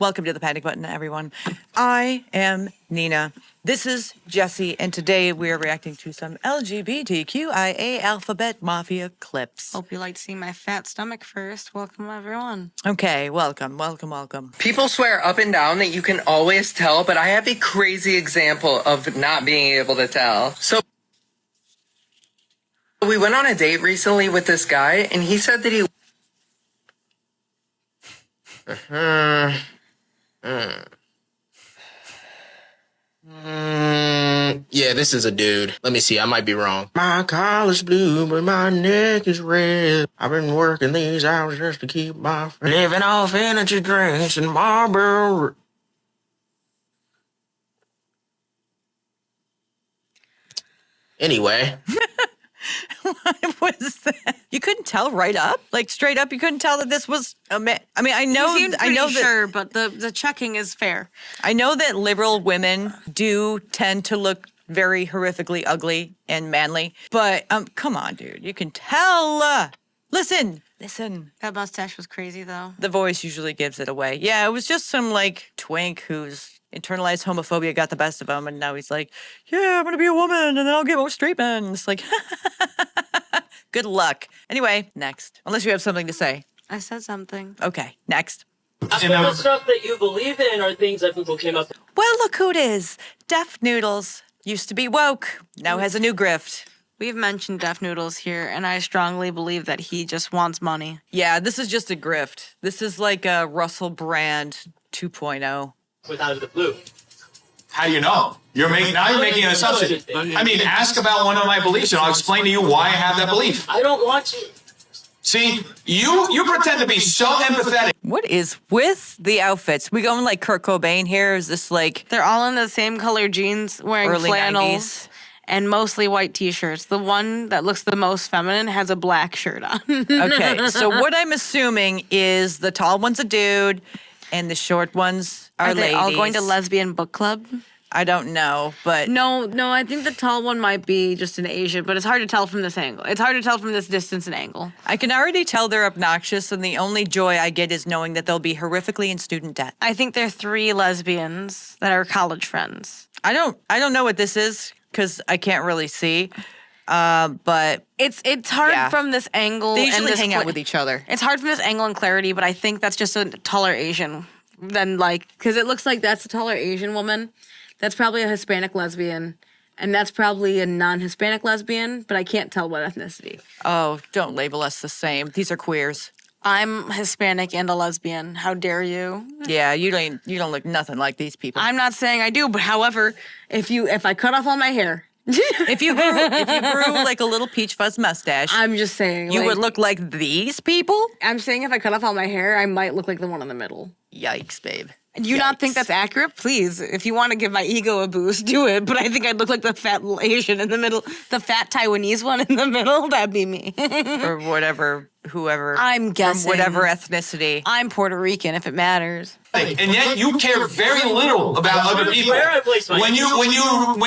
Welcome to the Panic Button, everyone. I am Nina. This is Jesse, and today we are reacting to some LGBTQIA alphabet mafia clips. Hope you like to see my fat stomach first. Welcome, everyone. Okay, welcome. People swear up and down that you can always tell, but I have a crazy example of not being able to tell. So we went on a date recently with this guy, and he said that he... Yeah, this is a dude. Let me see, I might be wrong. My collar's blue, but my neck is red. I've been working these hours just to keep my friend. Living off energy drinks and Marlboro. Anyway. What was that? You couldn't tell right up? Like straight up, you couldn't tell that this was a man. I mean, I know that, sure, but the checking is fair. I know that liberal women do tend to look very horrifically ugly and manly, but come on, dude, you can tell. Listen. That mustache was crazy, though. The voice usually gives it away. Yeah, it was just some like twink whose internalized homophobia got the best of him, and now he's like, yeah, I'm gonna be a woman, and then I'll get more straight men. And it's like, good luck. Anyway, next. Unless you have something to say. I said something. Okay, next. The stuff that you believe in are things that people came up with. Well, look who it is. Deaf Noodles. Used to be woke. Now has a new grift. We've mentioned Deaf Noodles here, and I strongly believe that he just wants money. Yeah, this is just a grift. This is like a Russell Brand 2.0. Without the blue. How do you know? You're making an assumption. I mean, ask about one of my beliefs, and I'll explain to you why I have that belief. I don't want to. See, you pretend to be so empathetic. What is with the outfits? We going like Kurt Cobain here? Is this like They're all in the same color jeans, wearing early flannels 90s? and mostly white t-shirts. The one that looks the most feminine has a black shirt on. Okay, so what I'm assuming is the tall one's a dude, and the short ones are they ladies. all going to lesbian book club? I don't know, but No, I think the tall one might be just an Asian, but it's hard to tell from this angle. It's hard to tell from this distance and angle. I can already tell they're obnoxious, and the only joy I get is knowing that they'll be horrifically in student debt. I think they're 3 lesbians that are college friends. I don't know what this is because I can't really see, but It's hard from this angle. they and usually this hang out with each other. It's hard from this angle and clarity, but I think that's just a taller Asian than because it looks like that's a taller Asian woman. That's probably a Hispanic lesbian, and that's probably a non-Hispanic lesbian, but I can't tell what ethnicity. Oh, don't label us the same. These are queers. I'm Hispanic and a lesbian. How dare you? Yeah, you don't look nothing like these people. I'm not saying I do, but however, if I cut off all my hair, If you grew like a little peach fuzz mustache, I'm just saying you would look like these people? I'm saying if I cut off all my hair, I might look like the one in the middle. Yikes, babe. Do you not think that's accurate? Please, if you want to give my ego a boost, do it. But I think I'd look like the fat little Asian in the middle, the fat Taiwanese one in the middle. That'd be me. Or whatever, whoever. I'm guessing. From whatever ethnicity. I'm Puerto Rican, if it matters. And yet you care very little about other people. Where I place my When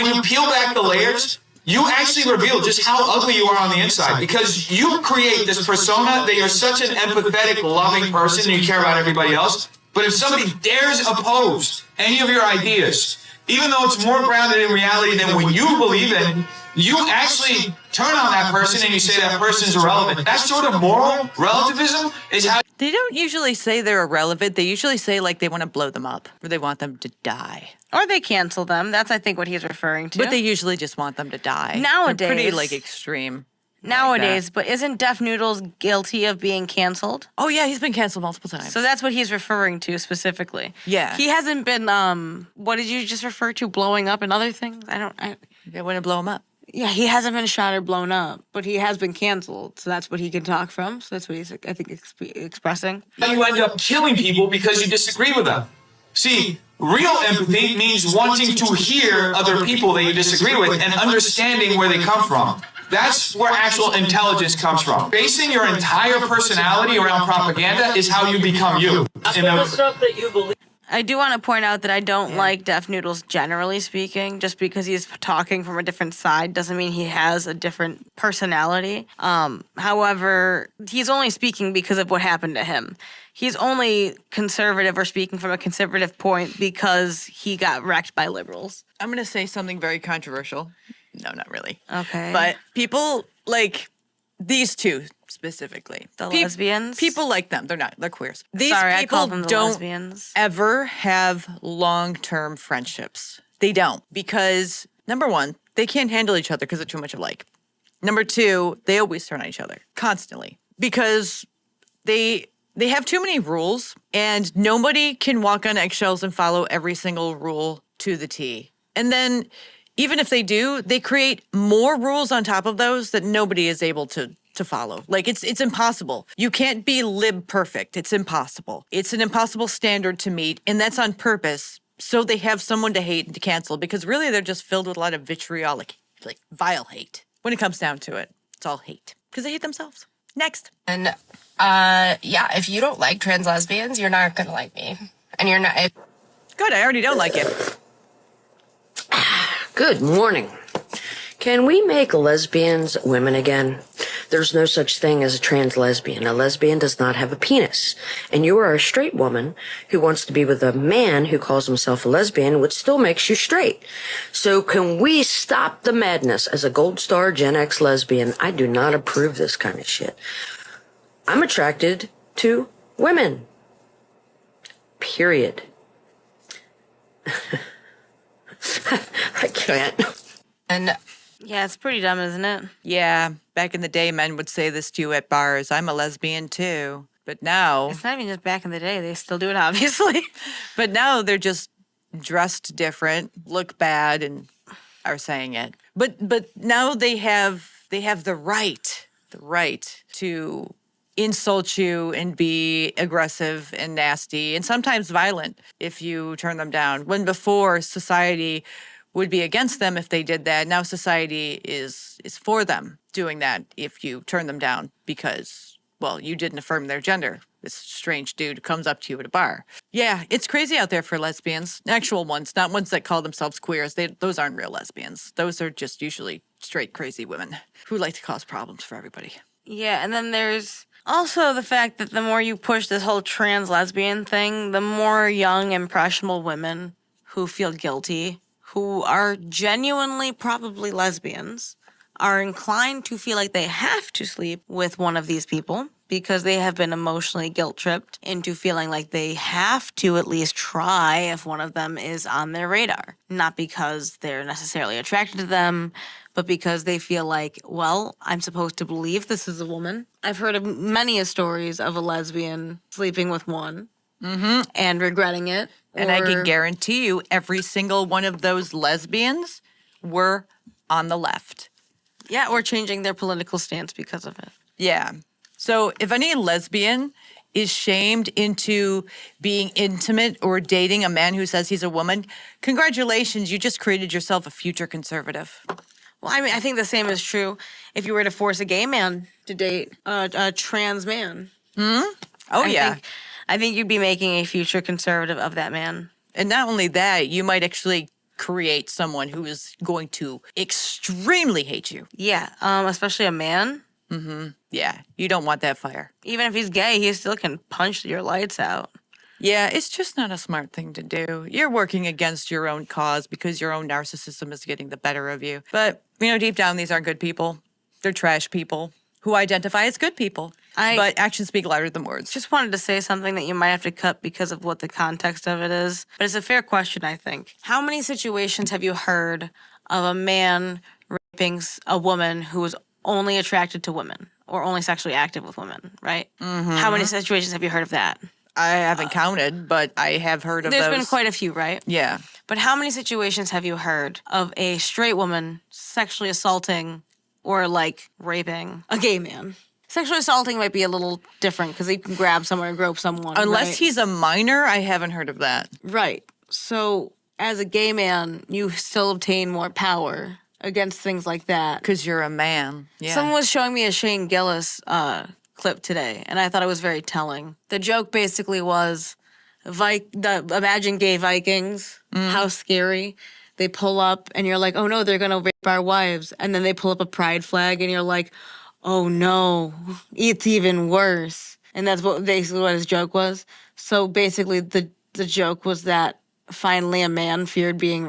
you peel back the layers, you actually reveal just how ugly you are on the inside, because you create this persona that you're such an empathetic, loving person and you care about everybody else. But if somebody dares oppose any of your ideas, even though it's more grounded in reality than what you believe in, you actually turn on that person and you say that person's irrelevant. That sort of moral relativism is how... They don't usually say they're irrelevant. They usually say like they want to blow them up or they want them to die. Or they cancel them. That's, I think, what he's referring to. But they usually just want them to die. Nowadays. They're pretty like extreme. Nowadays, but isn't Deaf Noodles guilty of being canceled? Oh yeah, he's been canceled multiple times. So that's what he's referring to specifically. Yeah. He hasn't been, what did you just refer to, blowing up and other things? They want to blow him up. Yeah, he hasn't been shot or blown up, but he has been canceled. So that's what he can talk from. So that's what he's, I think, expressing. you end up killing people because you disagree with them. See, real empathy means wanting to hear other people that you disagree with and understanding where they come from. That's where actual intelligence comes from. Basing your entire personality around propaganda is how you become you. the stuff that you believe. I do want to point out that I don't like Deaf Noodles generally speaking. Just because he's talking from a different side doesn't mean he has a different personality. However, he's only speaking because of what happened to him. He's only conservative or speaking from a conservative point because he got wrecked by liberals. I'm going to say something very controversial. No, not really. Okay. But people like these two specifically. The lesbians? People like them. They're not. They're queers. These Sorry, I people called them the don't lesbians. ever have long-term friendships. They don't. Because, number one, they can't handle each other because they're too much alike. Number two, they always turn on each other. Constantly. Because they have too many rules, and nobody can walk on eggshells and follow every single rule to the T. And then, even if they do, they create more rules on top of those that nobody is able to follow. Like, it's impossible. You can't be lib perfect. It's impossible. It's an impossible standard to meet, and that's on purpose. So they have someone to hate and to cancel, because really they're just filled with a lot of vitriolic, like vile hate. When it comes down to it, it's all hate. Because they hate themselves. Next. And yeah, if you don't like trans lesbians, you're not gonna like me. And you're not. Good, I already don't like you. Good morning. Can we make lesbians women again? There's no such thing as a trans lesbian. A lesbian does not have a penis. And you are a straight woman who wants to be with a man who calls himself a lesbian, which still makes you straight. So can we stop the madness? As a gold star Gen X lesbian, I do not approve this kind of shit. I'm attracted to women. Period. I can't. And Yeah, it's pretty dumb, isn't it? Yeah, back in the day, men would say this to you at bars. I'm a lesbian too. But now, It's not even just back in the day. They still do it, obviously. but now they're just dressed different, look bad, and are saying it. But now they have the right to insult you and be aggressive and nasty and sometimes violent if you turn them down. When before society would be against them if they did that, now society is for them doing that if you turn them down because, well, you didn't affirm their gender. This strange dude comes up to you at a bar. Yeah, it's crazy out there for lesbians. Actual ones, not ones that call themselves queers. Those aren't real lesbians. Those are just usually straight crazy women who like to cause problems for everybody. Yeah, and then there's also the fact that the more you push this whole trans lesbian thing, the more young, impressionable women who feel guilty, who are genuinely probably lesbians, are inclined to feel like they have to sleep with one of these people because they have been emotionally guilt-tripped into feeling like they have to at least try if one of them is on their radar. Not because they're necessarily attracted to them, but because they feel like, well, I'm supposed to believe this is a woman. I've heard of many stories of a lesbian sleeping with one and regretting it. And I can guarantee you every single one of those lesbians were on the left. Yeah, or changing their political stance because of it. Yeah. So if any lesbian is shamed into being intimate or dating a man who says he's a woman, congratulations, you just created yourself a future conservative. Well, I mean, I think the same is true if you were to force a gay man to date a trans man. Oh, yeah. I think you'd be making a future conservative of that man. And not only that, you might actually create someone who is going to extremely hate you. Yeah, especially a man. Yeah, you don't want that fire. Even if he's gay, he still can punch your lights out. Yeah, it's just not a smart thing to do. You're working against your own cause because your own narcissism is getting the better of you. But, deep down, these aren't good people. They're trash people who identify as good people. But actions speak louder than words. Just wanted to say something that you might have to cut because of what the context of it is. But it's a fair question, I think. How many situations have you heard of a man raping a woman who is only attracted to women or only sexually active with women, right? How many situations have you heard of that? I haven't counted, but I have heard of There's those. been quite a few, right? Yeah. But how many situations have you heard of a straight woman sexually assaulting or raping a gay man? Sexually assaulting might be a little different because you can grab someone and grope someone. Unless right? he's a minor, I haven't heard of that. Right. So as a gay man, you still obtain more power against things like that. Because you're a man. Yeah. Someone was showing me a Shane Gillis clip today, and I thought it was very telling. The joke basically was imagine gay Vikings, how scary. They pull up and you're like, oh no, they're gonna rape our wives. And then they pull up a pride flag and you're like, oh no, it's even worse. And that's basically what his joke was. So basically the joke was that finally a man feared being.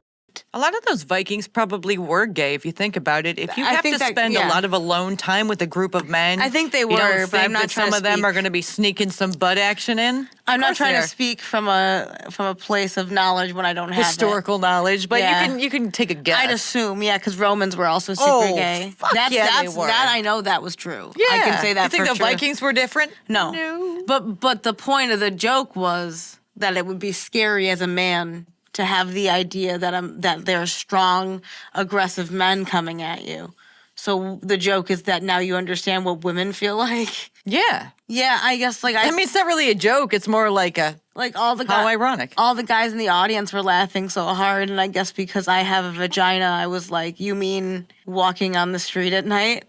A lot of those Vikings probably were gay, if you think about it. If you I have think to that- spend yeah. a lot of alone time with a group of men, I think they you were, don't but think I'm not that trying some to of them speak- are going to be sneaking some butt action in. I'm not Of course trying they to are. speak from a place of knowledge when I don't have Historical knowledge, but Yeah. you can take a guess. I'd assume, yeah, because Romans were also super Oh, gay. fuck yeah, they were. That I know that was true. Yeah, I can say that You think for the sure. Vikings were different? No. But the point of the joke was that it would be scary as a man to have the idea that there are strong, aggressive men coming at you. So the joke is that now you understand what women feel like. Yeah. Yeah, I guess like I mean, it's not really a joke. It's more like a like all the how ironic. all the guys in the audience were laughing so hard, and I guess because I have a vagina, I was like, "You mean walking on the street at night?"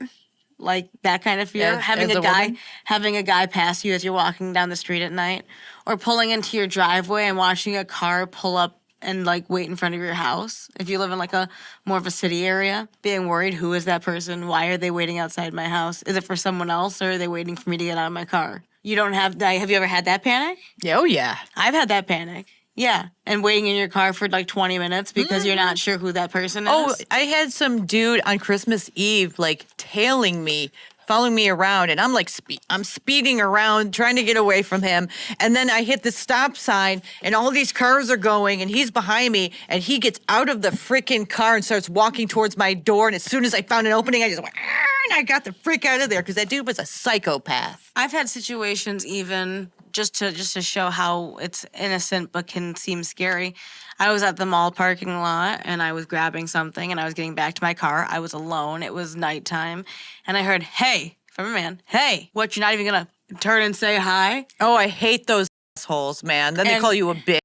Like that kind of fear, having as a a guy woman? having a guy pass you as you're walking down the street at night, or pulling into your driveway and watching a car pull up and like wait in front of your house. If you live in like a more of a city area, being worried, who is that person? Why are they waiting outside my house? Is it for someone else, or are they waiting for me to get out of my car? You don't have that. Have you ever had that panic? Yeah, oh yeah. I've had that panic. Yeah, and waiting in your car for like 20 minutes because you're not sure who that person is. Oh, I had some dude on Christmas Eve like tailing me, following me around, and I'm like, I'm speeding around trying to get away from him, and then I hit the stop sign, and all these cars are going, and he's behind me, and he gets out of the freaking car and starts walking towards my door, and as soon as I found an opening, I just went, and I got the frick out of there because that dude was a psychopath. I've had situations even just to show how it's innocent but can seem scary. I was at the mall parking lot and I was grabbing something and I was getting back to my car. I was alone. It was nighttime, and I heard "Hey" from a man. Hey, what? You're not even gonna turn and say hi? Oh, I hate those assholes, man. Then they And- call you a bitch.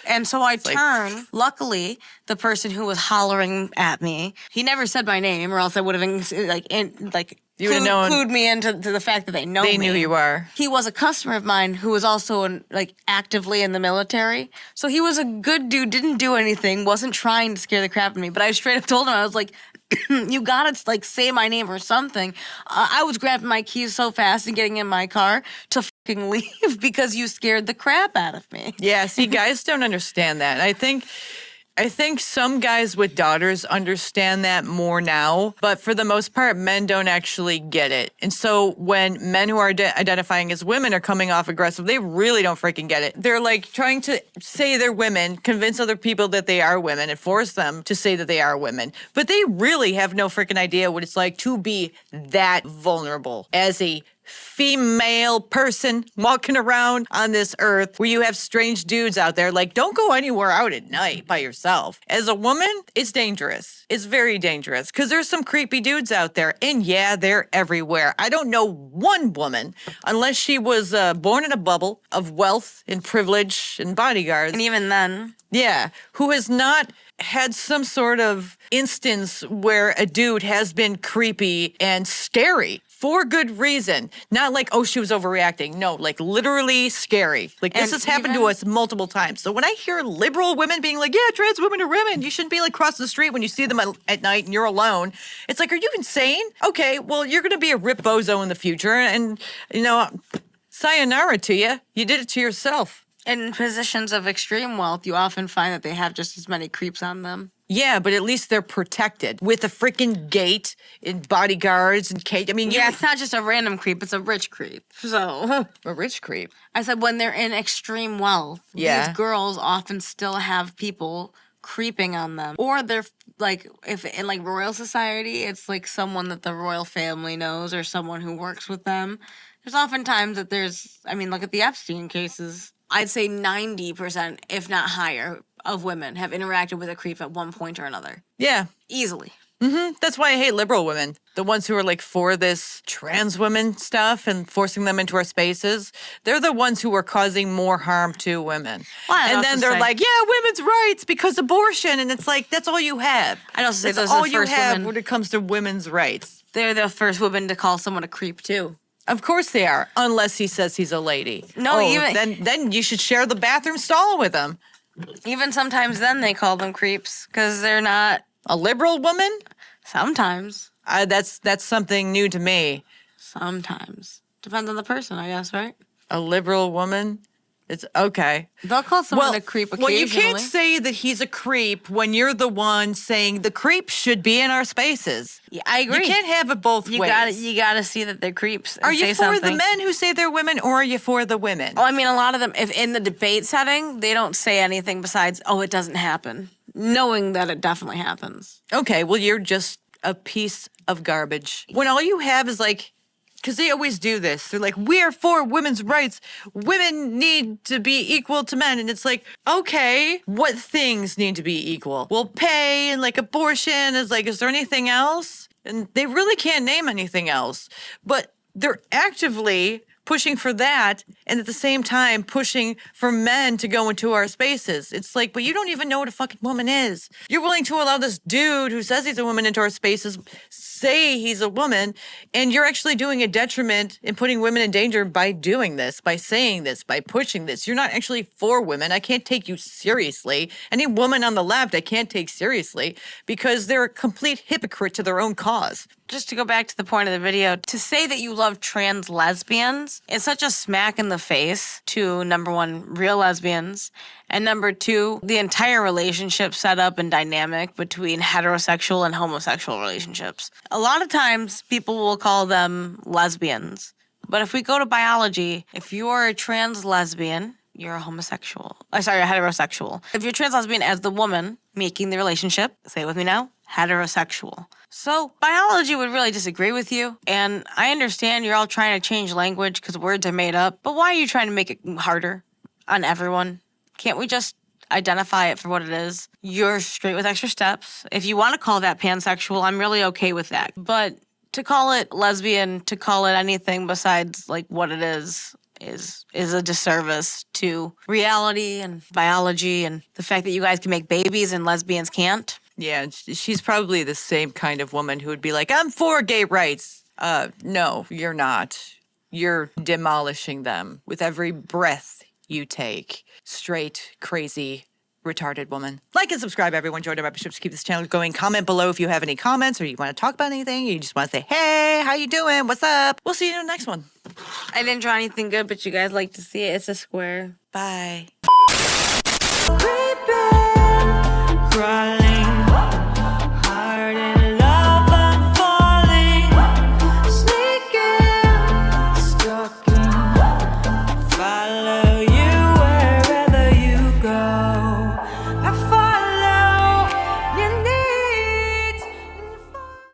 And so I turn. Luckily, the person who was hollering at me, he never said my name, or else I would have You would've known. clued me into the fact that they know They me. knew you were. He was a customer of mine who was also actively in the military. So he was a good dude, didn't do anything, wasn't trying to scare the crap out of me. But I straight up told him, I was like, you gotta say my name or something. I was grabbing my keys so fast and getting in my car to fucking leave because you scared the crap out of me. Yeah, see, guys don't understand that. I think some guys with daughters understand that more now, but for the most part, men don't actually get it. And so when men who are identifying as women are coming off aggressive, they really don't freaking get it. They're like trying to say they're women, convince other people that they are women, and force them to say that they are women. But they really have no freaking idea what it's like to be that vulnerable as a female person walking around on this earth where you have strange dudes out there. Like, don't go anywhere out at night by yourself. As a woman, it's dangerous. It's very dangerous because there's some creepy dudes out there. And yeah, they're everywhere. I don't know one woman, unless she was born in a bubble of wealth and privilege and bodyguards. And even then, Yeah, who has not had some sort of instance where a dude has been creepy and scary for good reason. Not like, oh, she was overreacting. No, like literally scary. Like this And has happened to even- us multiple times. So when I hear liberal women being like, yeah, trans women are women, you shouldn't be like crossing the street when you see them at night and you're alone. It's like, are you insane? Okay, well, you're going to be a rip bozo in the future. And, sayonara to you. You did it to yourself. in positions of extreme wealth, you often find that they have just as many creeps on them. Yeah, but at least they're protected with a freaking gate and bodyguards and cage. I mean, Yeah, it's not just a random creep, it's a rich creep. So a rich creep. I said when they're in extreme wealth, Yeah. these girls often still have people creeping on them. Or they're like, if in like royal society, it's like someone that the royal family knows or someone who works with them. There's oftentimes that look at the Epstein cases. I'd say 90%, if not higher, of women have interacted with a creep at one point or another. Yeah. Easily. That's why I hate liberal women. The ones who are like for this trans women stuff and forcing them into our spaces. They're the ones who are causing more harm to women. Well, I'd and also then they're say- like, yeah, women's rights because abortion. And it's like, that's all you have. I'd also say That's those are all the you first have women. when it comes to women's rights. They're the first women to call someone a creep, too. Of course they are, unless he says he's a lady. No, then you should share the bathroom stall with him. even sometimes then they call them creeps because they're not. A liberal woman? Sometimes. That's something new to me. Sometimes. Depends on the person, I guess, right? A liberal woman? It's okay. They'll call someone a creep occasionally. Well, you can't say that he's a creep when you're the one saying the creep should be in our spaces. Yeah, I agree. You can't have it both ways. You gotta see that they're creeps. And Are you say for the something. men who say they're women, or are you for the women? Well, I mean, a lot of them, if in the debate setting, they don't say anything besides, "Oh, it doesn't happen," knowing that it definitely happens. Okay, well, you're just a piece of garbage. When all you have is like, because they always do this. They're like, we are for women's rights. Women need to be equal to men. And it's like, okay, what things need to be equal? Well, pay and like abortion is like, is there anything else? And they really can't name anything else. But they're actively pushing for that and at the same time pushing for men to go into our spaces. It's like, but you don't even know what a fucking woman is. You're willing to allow this dude who says he's a woman into our spaces say he's a woman, and you're actually doing a detriment and putting women in danger by doing this, by saying this, by pushing this. You're not actually for women. I can't take you seriously. Any woman on the left, I can't take seriously because they're a complete hypocrite to their own cause. Just to go back to the point of the video, to say that you love trans lesbians is such a smack in the face to, number one, real lesbians, and number two, the entire relationship setup and dynamic between heterosexual and homosexual relationships. A lot of times people will call them lesbians. But if we go to biology, if you're a trans lesbian, you're a homosexual. A heterosexual. If you're trans lesbian as the woman making the relationship, say it with me now, heterosexual. So biology would really disagree with you. And I understand you're all trying to change language because words are made up. But why are you trying to make it harder on everyone? Can't we just identify it for what it is? You're straight with extra steps. If you want to call that pansexual, I'm really okay with that. But to call it lesbian, to call it anything besides like what it is a disservice to reality and biology and the fact that you guys can make babies and lesbians can't. Yeah, she's probably the same kind of woman who would be like, I'm for gay rights. No, you're not. You're demolishing them with every breath you take. Straight, crazy, retarded woman. Like and subscribe, everyone. Join our memberships to keep this channel going. Comment below if you have any comments or you want to talk about anything. You just want to say, hey, how you doing? What's up? We'll see you in the next one. I didn't draw anything good, but you guys like to see it. It's a square. Bye. Cry